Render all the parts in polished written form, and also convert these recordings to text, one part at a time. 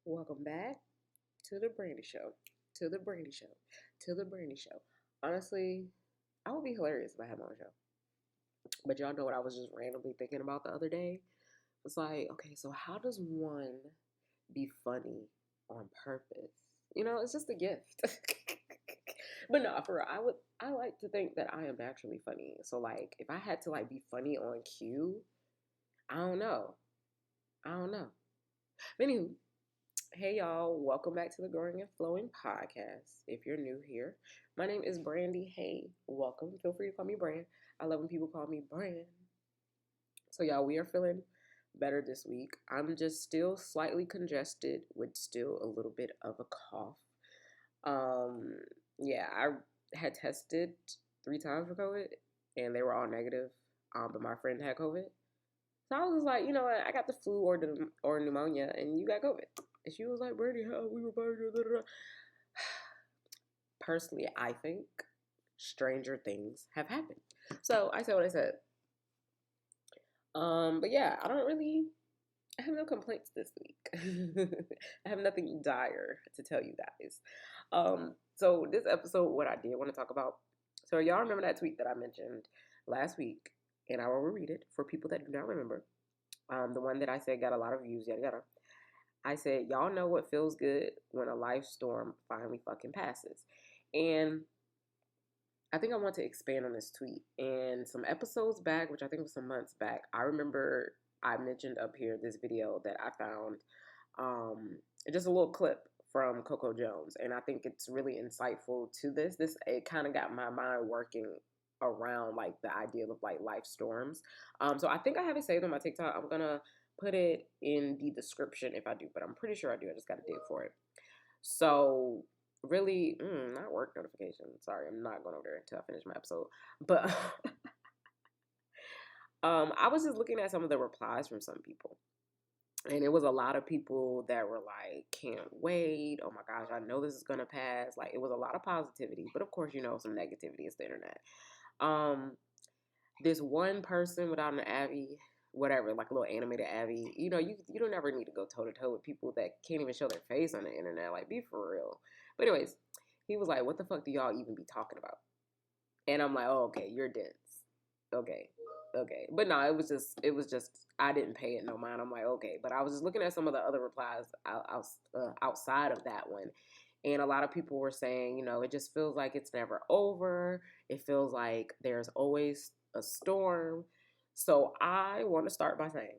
Welcome back to the Brandy Show. To the Brandy Show. To the Brandy Show. Honestly, I would be hilarious if I had my own show. But y'all know what I was just randomly thinking about the other day? It's like, okay, so how does one be funny on purpose? It's just a gift. But no, for real, I like to think that I am naturally funny. So like if I had to like be funny on cue, I don't know. I don't know. But anywho, hey y'all, welcome back to the Growing and Flowing podcast. If you're new here, my name is Brandy. Hey, welcome. Feel free to call me Brand. I love when people call me Brand. So y'all, we are feeling better this week. I'm just still slightly congested with still a little bit of a cough. Um, yeah, I had tested 3 times for COVID and they were all negative. But my friend had COVID. So I was just like, you know what? I got the flu or pneumonia, and you got COVID. And she was like, Bernie, how we were better. Personally, I think stranger things have happened. So I said what I said. But yeah, I have no complaints this week. I have nothing dire to tell you guys. So this episode, what I did want to talk about. So y'all remember that tweet that I mentioned last week, and I will reread it for people that do not remember. The one that I said got a lot of views, yada yada. I said, y'all know what feels good when a life storm finally fucking passes. And I think I want to expand on this tweet. And some episodes back, which I think was some months back, I remember I mentioned up here this video that I found, just a little clip from Coco Jones. And I think it's really insightful to this. It kind of got my mind working around like the idea of like life storms. So I think I have it saved on my TikTok. I'm gonna put it in the description if I do, but I'm pretty sure I do. I just gotta dig for it. So really, not work notification. Sorry, I'm not going over there until I finish my episode. But I was just looking at some of the replies from some people. And it was a lot of people that were like, can't wait. Oh my gosh, I know this is going to pass. Like, it was a lot of positivity. But of course, some negativity is the internet. This one person without an Abby, whatever, like a little animated Abby, you don't ever need to go toe to toe with people that can't even show their face on the internet. Like, be for real. But anyways, he was like, what the fuck do y'all even be talking about? And I'm like, oh, okay, you're dense. Okay. But no, it was just, I didn't pay it no mind. I'm like, okay. But I was just looking at some of the other replies outside of that one. And a lot of people were saying, it just feels like it's never over. It feels like there's always a storm. So I want to start by saying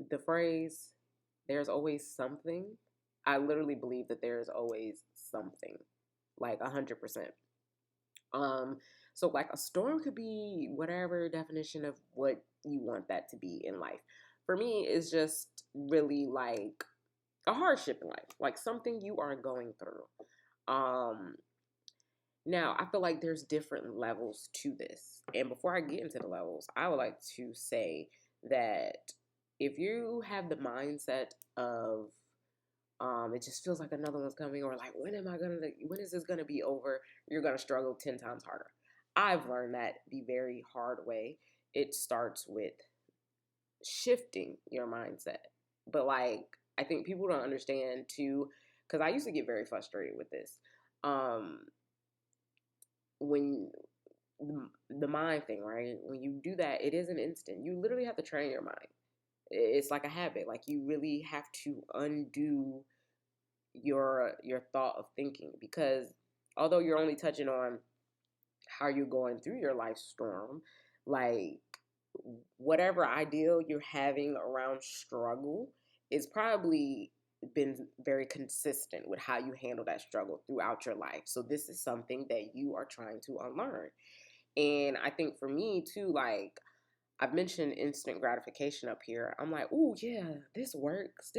the phrase, there's always something. I literally believe that there's always something, like 100%. So like a storm could be whatever definition of what you want that to be in life. For me, it's just really like a hardship in life, like something you are going through. Now, I feel like there's different levels to this. And before I get into the levels, I would like to say that if you have the mindset of it just feels like another one's coming, or like when is this gonna be over, you're gonna struggle 10 times harder. I've learned that the very hard way. It starts with shifting your mindset. But like, I think people don't understand too, because I used to get very frustrated with this. When the mind thing, right? When you do that, it isn't instant. You literally have to train your mind. It's like a habit. Like you really have to undo your thought of thinking, because although you're only touching on how you're going through your life storm, like whatever ideal you're having around struggle is probably been very consistent with how you handle that struggle throughout your life. So this is something that you are trying to unlearn. And I think for me too, like I've mentioned instant gratification up here. I'm like, oh yeah, this works.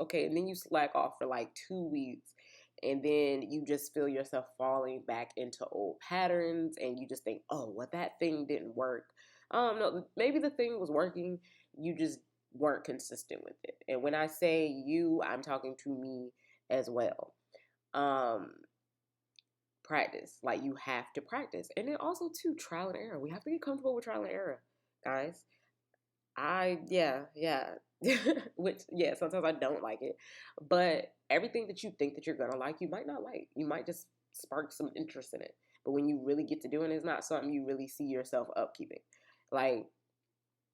Okay. And then you slack off for like 2 weeks. And then you just feel yourself falling back into old patterns. And you just think, oh, well, that thing didn't work. No, maybe the thing was working. You just weren't consistent with it. And when I say you, I'm talking to me as well. Practice. Like you have to practice. And then also too, trial and error. We have to get comfortable with trial and error, guys. Yeah. Which, yeah, sometimes I don't like it. But everything that you think that you're gonna like, you might not like. You might just spark some interest in it. But when you really get to doing it, it's not something you really see yourself upkeeping. Like,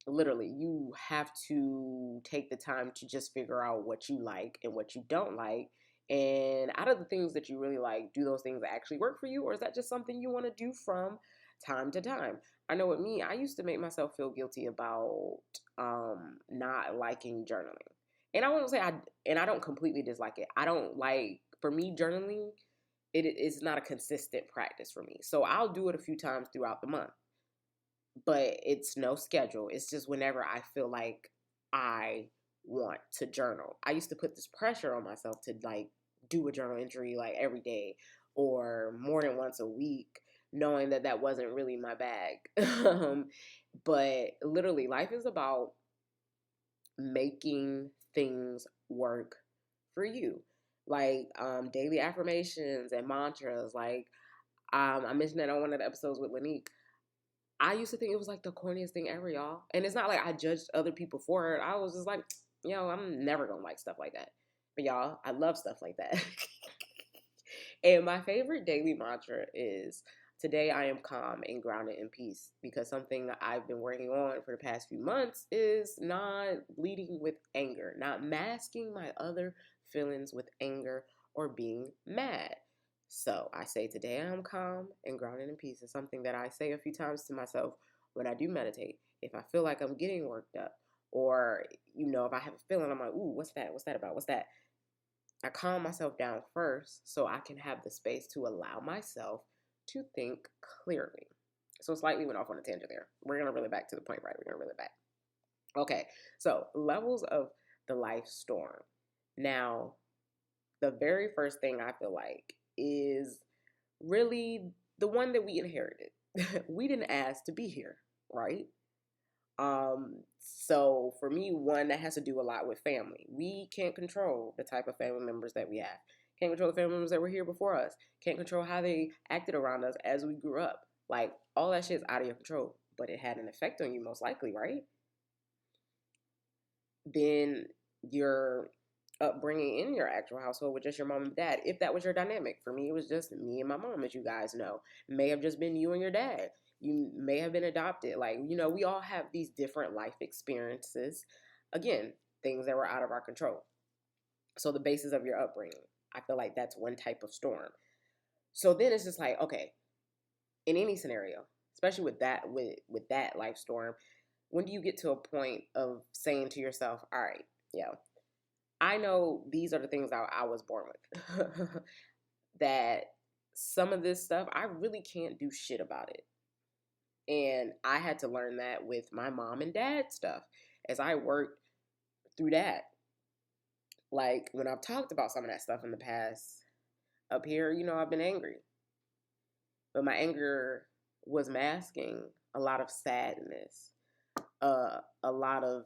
literally, you have to take the time to just figure out what you like and what you don't like. And out of the things that you really like, do those things actually work for you? Or is that just something you want to do from time to time? I know with me, I used to make myself feel guilty about not liking journaling. And I won't say and I don't completely dislike it. I don't like, for me, journaling, it is not a consistent practice for me. So I'll do it a few times throughout the month, but it's no schedule. It's just whenever I feel like I want to journal. I used to put this pressure on myself to like do a journal entry like every day or more than once a week, knowing that that wasn't really my bag. But literally, life is about making things work for you. Like daily affirmations and mantras. Like I mentioned that on one of the episodes with Lanique. I used to think it was like the corniest thing ever, y'all. And it's not like I judged other people for it. I was just like, I'm never gonna like stuff like that. But y'all, I love stuff like that. And my favorite daily mantra is today I am calm and grounded in peace, because something that I've been working on for the past few months is not leading with anger, not masking my other feelings with anger or being mad. So I say today I'm calm and grounded in peace. It's something that I say a few times to myself when I do meditate. If I feel like I'm getting worked up, or if I have a feeling, I'm like, ooh, what's that? What's that about? What's that? I calm myself down first so I can have the space to allow myself to think clearly. So slightly went off on a tangent there. We're going to reel it back to the point, right? We're going to reel it back. Okay, so levels of the life storm. Now, the very first thing I feel like is really the one that we inherited. We didn't ask to be here, right? So for me, one that has to do a lot with family. We can't control the type of family members that we have. Can't control the family members that were here before us. Can't control how they acted around us as we grew up. Like, all that shit's out of your control, but it had an effect on you most likely, right? Then your upbringing in your actual household with just your mom and dad, if that was your dynamic. For me, it was just me and my mom, as you guys know. May have just been you and your dad. You may have been adopted. Like, we all have these different life experiences. Again, things that were out of our control. So the basis of your upbringing, I feel like that's one type of storm. So then it's just like, okay, in any scenario, especially with that life storm, when do you get to a point of saying to yourself, all right, I know these are the things I was born with. That some of this stuff, I really can't do shit about it. And I had to learn that with my mom and dad stuff as I worked through that. Like, when I've talked about some of that stuff in the past, up here, I've been angry. But my anger was masking a lot of sadness, a lot of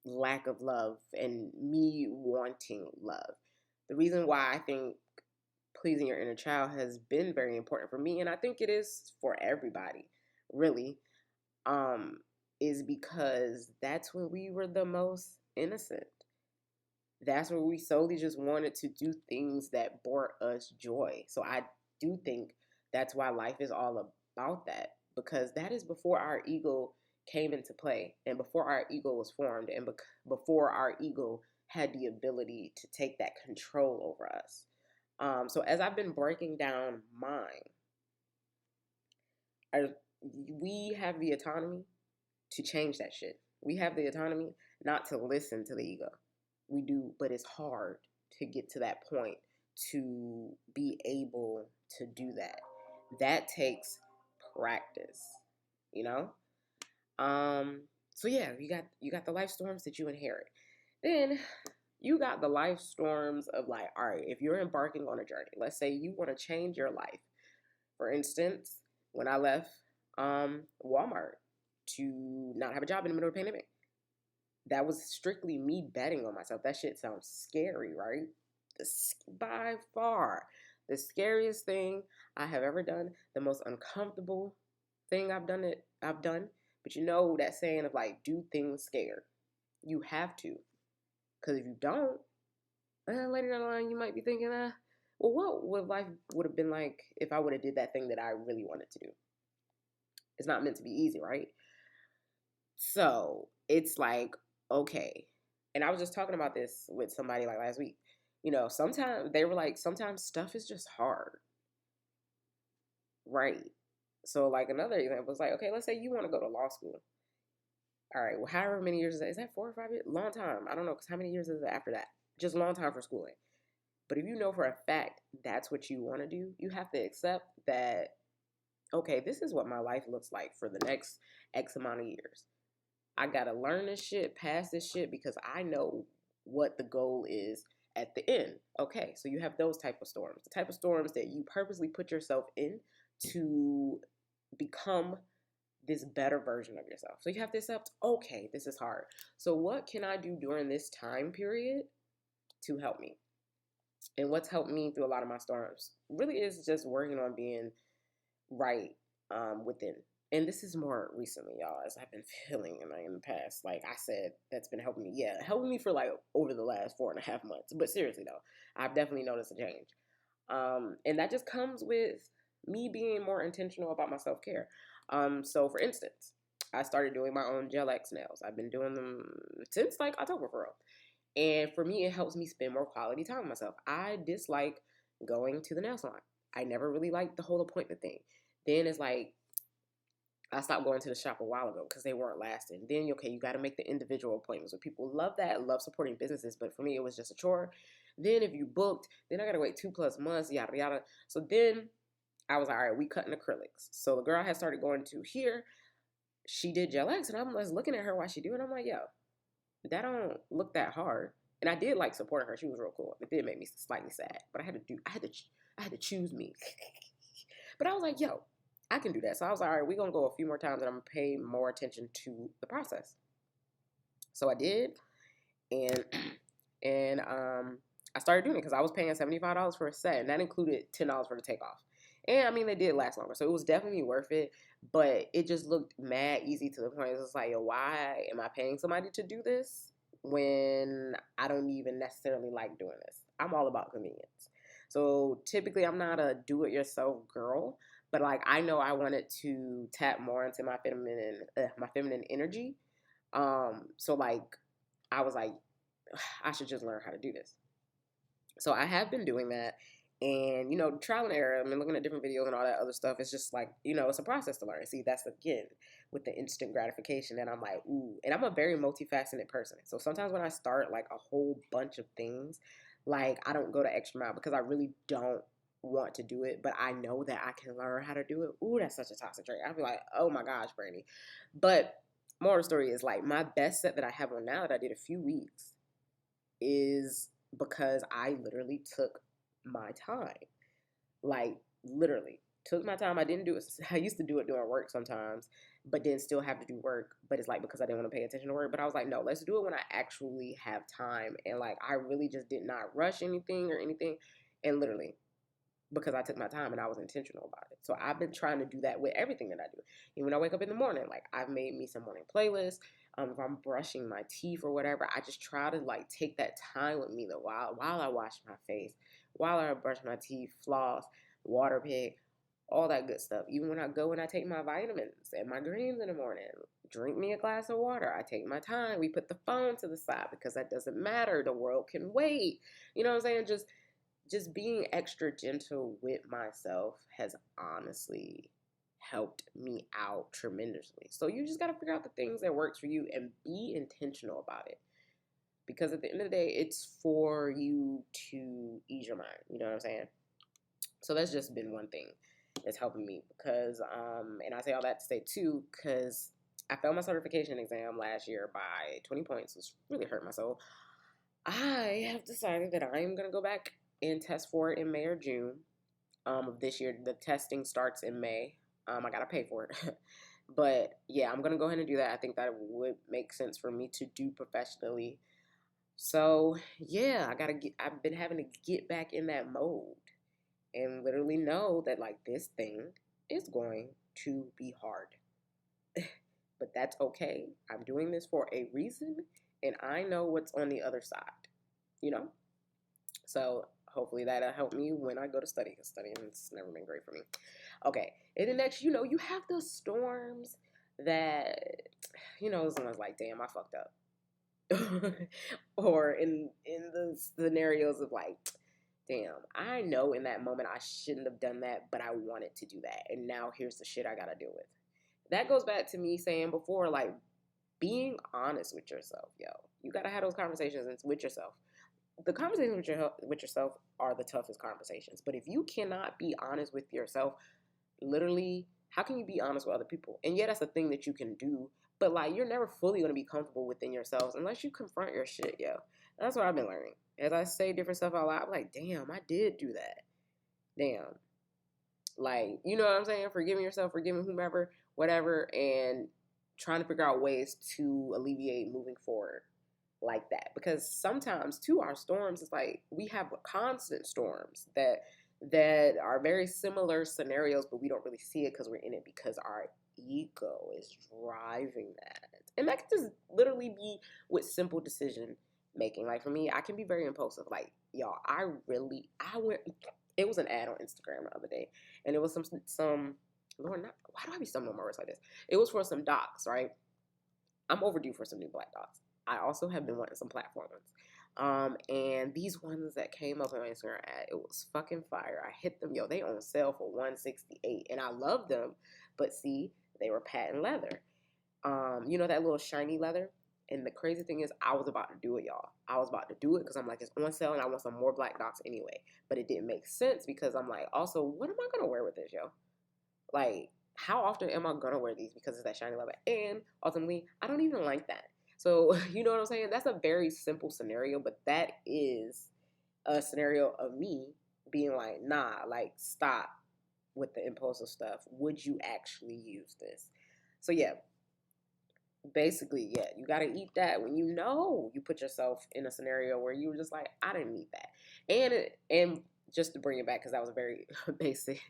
lack of love, and me wanting love. The reason why I think pleasing your inner child has been very important for me, and I think it is for everybody, really, is because that's when we were the most innocent. That's where we solely just wanted to do things that brought us joy. So I do think that's why life is all about that, because that is before our ego came into play, and before our ego was formed, and before our ego had the ability to take that control over us. So as I've been breaking down mine, we have the autonomy to change that shit. We have the autonomy not to listen to the ego. We do, but it's hard to get to that point to be able to do that. That takes practice, you know? So yeah, you got the life storms that you inherit. Then you got the life storms of like, all right, if you're embarking on a journey, let's say you want to change your life. For instance, when I left Walmart to not have a job in the middle of the pandemic, that was strictly me betting on myself. That shit sounds scary, right? By far, the scariest thing I have ever done, the most uncomfortable thing I've done. But you know that saying of like, do things scared. You have to. Because if you don't, later down the line, you might be thinking, well, what would life would have been like if I would have did that thing that I really wanted to do? It's not meant to be easy, right? So it's like, okay. And I was just talking about this with somebody like last week. Sometimes they were like, sometimes stuff is just hard, right? So, like, another example is like, okay, let's say you want to go to law school. All right, well, however many years is that? Is that 4 or 5 years? Long time. I don't know, because how many years is it after that? Just long time for schooling. But if you know for a fact that's what you want to do, you have to accept that, okay, this is what my life looks like for the next X amount of years. I got to learn this shit, pass this shit, because I know what the goal is at the end. Okay, so you have those type of storms. The type of storms that you purposely put yourself in to become this better version of yourself. So you have to accept, okay, this is hard. So what can I do during this time period to help me? And what's helped me through a lot of my storms really is just working on being right within. And this is more recently, y'all, as I've been feeling in the past. Like I said, that's been helping me. Yeah, helping me for like over the last 4.5 months. But seriously though, I've definitely noticed a change. And that just comes with me being more intentional about my self-care. So for instance, I started doing my own Gel X nails. I've been doing them since like October for real. And for me, it helps me spend more quality time with myself. I dislike going to the nail salon. I never really liked the whole appointment thing. Then it's like, I stopped going to the shop a while ago because they weren't lasting. Then, okay, you got to make the individual appointments. Where people love that, love supporting businesses. But for me, it was just a chore. Then if you booked, then I got to wait 2+ months, yada, yada. So then I was like, all right, we cutting acrylics. So the girl had started going to here. She did Gel X, and I'm just looking at her while she do it. I'm like, yo, that don't look that hard. And I did like supporting her. She was real cool. It did make me slightly sad, but I had to choose me. But I was like, yo, I can do that. So I was like, all right, we're gonna go a few more times, and I'm gonna pay more attention to the process. So I did, and I started doing it because I was paying $75 for a set, and that included $10 for the takeoff. And I mean, they did last longer, so it was definitely worth it. But it just looked mad easy to the point. It's like, yo, why am I paying somebody to do this when I don't even necessarily like doing this? I'm all about convenience. So typically, I'm not a do-it-yourself girl, but like I know I wanted to tap more into my feminine energy. So like I was like, I should just learn how to do this. So I have been doing that. And, trial and error, I mean, looking at different videos and all that other stuff, it's just like, it's a process to learn. See, that's again with the instant gratification that I'm like, ooh. And I'm a very multifaceted person. So sometimes when I start like a whole bunch of things, like I don't go the extra mile because I really don't want to do it, but I know that I can learn how to do it. Ooh, that's such a toxic trait. I'd be like, oh my gosh, Brandy. But more of the story is like my best set that I have on now that I did a few weeks is because I literally took my time. Like, literally took my time. I didn't do it. I used to do it during work sometimes, but then still have to do work. But it's like because I didn't want to pay attention to work. But I was like, no, let's do it when I actually have time. And like, I really just did not rush anything or anything. And literally, because I took my time and I was intentional about it. So I've been trying to do that with everything that I do. Even when I wake up in the morning, like I've made me some morning playlists. If I'm brushing my teeth or whatever, I just try to like take that time with me while I wash my face, while I brush my teeth, floss, water pick, all that good stuff. Even when I go and I take my vitamins and my greens in the morning, drink me a glass of water. I take my time. We put the phone to the side because that doesn't matter. The world can wait. You know what I'm saying? Just being extra gentle with myself has honestly helped me out tremendously. So you just got to figure out the things that works for you and be intentional about it. Because at the end of the day, it's for you to ease your mind. You know what I'm saying? So that's just been one thing that's helping me because, and I say all that to say too, because I failed my certification exam last year by 20 points, which really hurt my soul. I have decided that I am going to go back and test for it in May or June of this year. The testing starts in May. I got to pay for it. But yeah, I'm going to go ahead and do that. I think that it would make sense for me to do professionally. So yeah, I've been having to get back in that mode and literally know that like this thing is going to be hard. But that's okay. I'm doing this for a reason and I know what's on the other side, you know? So hopefully that'll help me when I go to study, because studying has never been great for me. Okay, and then next, you know, you have the storms that, you know, someone's like, damn, I fucked up. Or in the scenarios of like, damn, I know in that moment I shouldn't have done that, but I wanted to do that, and now here's the shit I gotta deal with. That goes back to me saying before, like, being honest with yourself, yo. You gotta have those conversations with yourself. The conversations with yourself are the toughest conversations. But if you cannot be honest with yourself, literally, how can you be honest with other people? And yeah, that's a thing that you can do, but like, you're never fully gonna be comfortable within yourselves unless you confront your shit, yo. That's what I've been learning. As I say different stuff out loud, I'm like, damn, I did do that. Damn. Like, you know what I'm saying? Forgiving yourself, forgiving whomever, whatever, and trying to figure out ways to alleviate moving forward like that. Because sometimes too, our storms is like, we have constant storms that are very similar scenarios, but we don't really see it because we're in it, because our ego is driving that. And that can just literally be with simple decision making. Like for me, I can be very impulsive. Like, y'all, I went, it was an ad on Instagram the other day, and it was some Lord, not, why do I be stumbling on my words like this? It was for some docs, right? I'm overdue for some new black docs. I also have been wanting some platform ones. And these ones that came up on Instagram ad, it was fucking fire. I hit them, yo, they on sale for $168, and I love them, but see, they were patent leather. You know that little shiny leather? And the crazy thing is, I was about to do it, y'all. I was about to do it because I'm like, it's on sale and I want some more black docs anyway. But it didn't make sense because I'm like, also, what am I going to wear with this, yo? Like, how often am I going to wear these because it's that shiny leather? And ultimately, I don't even like that. So, you know what I'm saying? That's a very simple scenario, but that is a scenario of me being like, nah, like, stop with the impulsive stuff. Would you actually use this? So, yeah. Basically, yeah, you gotta eat that when you know you put yourself in a scenario where you were just like, I didn't need that. And just to bring it back, because that was a very basic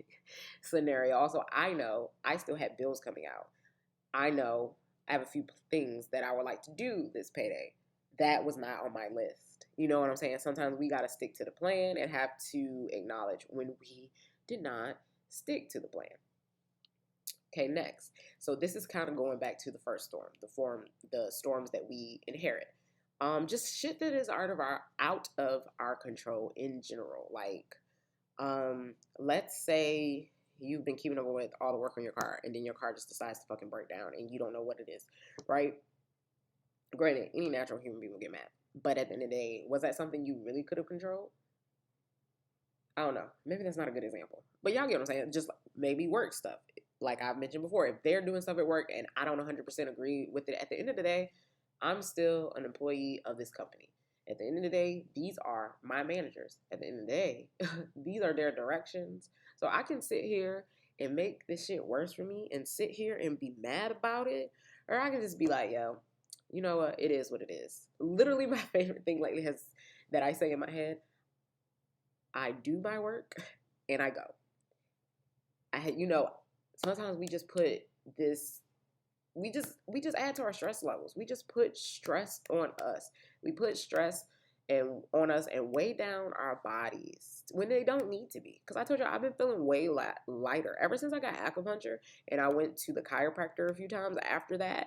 scenario. Also, I know I still had bills coming out. I know I have a few things that I would like to do this payday. That was not on my list. You know what I'm saying? Sometimes we gotta stick to the plan and have to acknowledge when we did not stick to the plan. Okay, next. So this is kind of going back to the first storm, the storms that we inherit. Just shit that is out of our control in general. Like, let's say you've been keeping up with all the work on your car, and then your car just decides to fucking break down, and you don't know what it is, right? Granted, any natural human being will get mad, but at the end of the day, was that something you really could have controlled? I don't know. Maybe that's not a good example, but y'all get what I'm saying. Just maybe work stuff. Like I've mentioned before, if they're doing stuff at work and I don't 100% agree with it, at the end of the day, I'm still an employee of this company. At the end of the day, these are my managers. At the end of the day, these are their directions. So I can sit here and make this shit worse for me and sit here and be mad about it. Or I can just be like, yo, you know what? It is what it is. Literally my favorite thing lately that I say in my head, I do my work and I go. Sometimes we just put this, we just add to our stress levels. We just put stress on us. We put stress on us and weigh down our bodies when they don't need to be. Because I told you, I've been feeling way lighter ever since I got acupuncture and I went to the chiropractor a few times after that.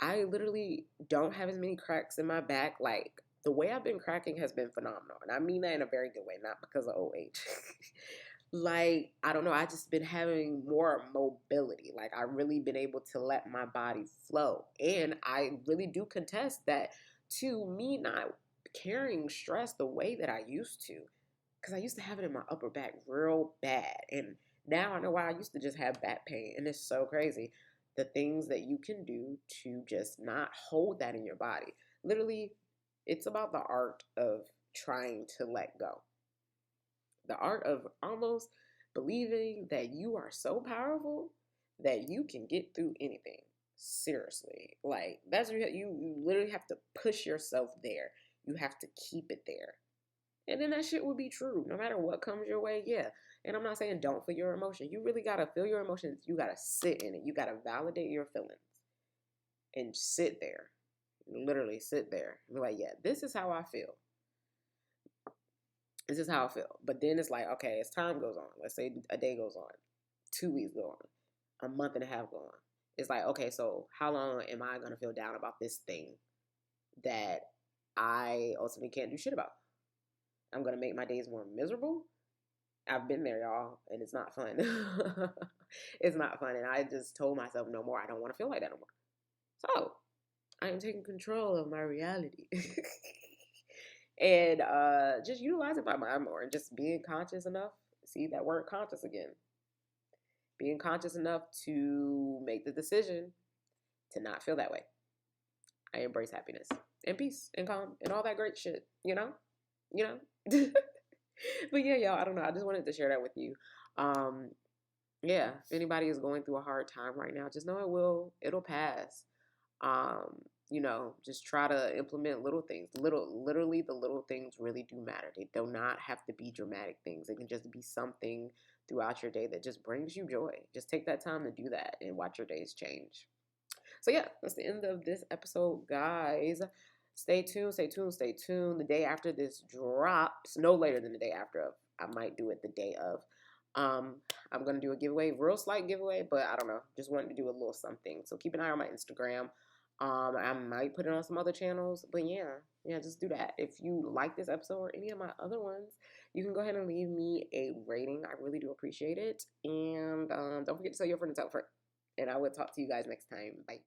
I literally don't have as many cracks in my back. Like, the way I've been cracking has been phenomenal. And I mean that in a very good way, not because of old age. Like, I don't know, I just been having more mobility. Like, I really been able to let my body flow. And I really do contest that to me not carrying stress the way that I used to. Because I used to have it in my upper back real bad. And now I know why I used to just have back pain. And it's so crazy. The things that you can do to just not hold that in your body. Literally, it's about the art of trying to let go. The art of almost believing that you are so powerful that you can get through anything. Seriously. Like, that's you literally have to push yourself there. You have to keep it there. And then that shit will be true. No matter what comes your way, yeah. And I'm not saying don't feel your emotion. You really gotta feel your emotions. You gotta sit in it. You gotta validate your feelings. And sit there. Literally sit there and be like, yeah, this is how I feel. This is how I feel. But then it's like, okay, as time goes on, let's say a day goes on, 2 weeks go on, a month and a half go on. It's like, okay, so how long am I going to feel down about this thing that I ultimately can't do shit about? I'm going to make my days more miserable. I've been there, y'all, and it's not fun. It's not fun. And I just told myself, no more. I don't want to feel like that no more. So I am taking control of my reality. And just utilizing my mind more and just being conscious enough. See that word conscious again. Being conscious enough to make the decision to not feel that way. I embrace happiness and peace and calm and all that great shit, you know? You know? But yeah, y'all, I don't know. I just wanted to share that with you. Yeah, if anybody is going through a hard time right now, just know it'll pass. Just try to implement little things. Literally the little things really do matter. They do not have to be dramatic things. It can just be something throughout your day that just brings you joy. Just take that time to do that and watch your days change. So yeah, that's the end of this episode, guys. Stay tuned, stay tuned, stay tuned. The day after this drops, no later than the day after. I might do it the day of. I'm gonna do a giveaway, real slight giveaway, but I don't know. Just wanted to do a little something. So keep an eye on my Instagram. I might put it on some other channels, but yeah, just do that. If you like this episode or any of my other ones, you can go ahead and leave me a rating. I really do appreciate it. And don't forget to tell your friend to tell a friend. And I will talk to you guys next time. Bye.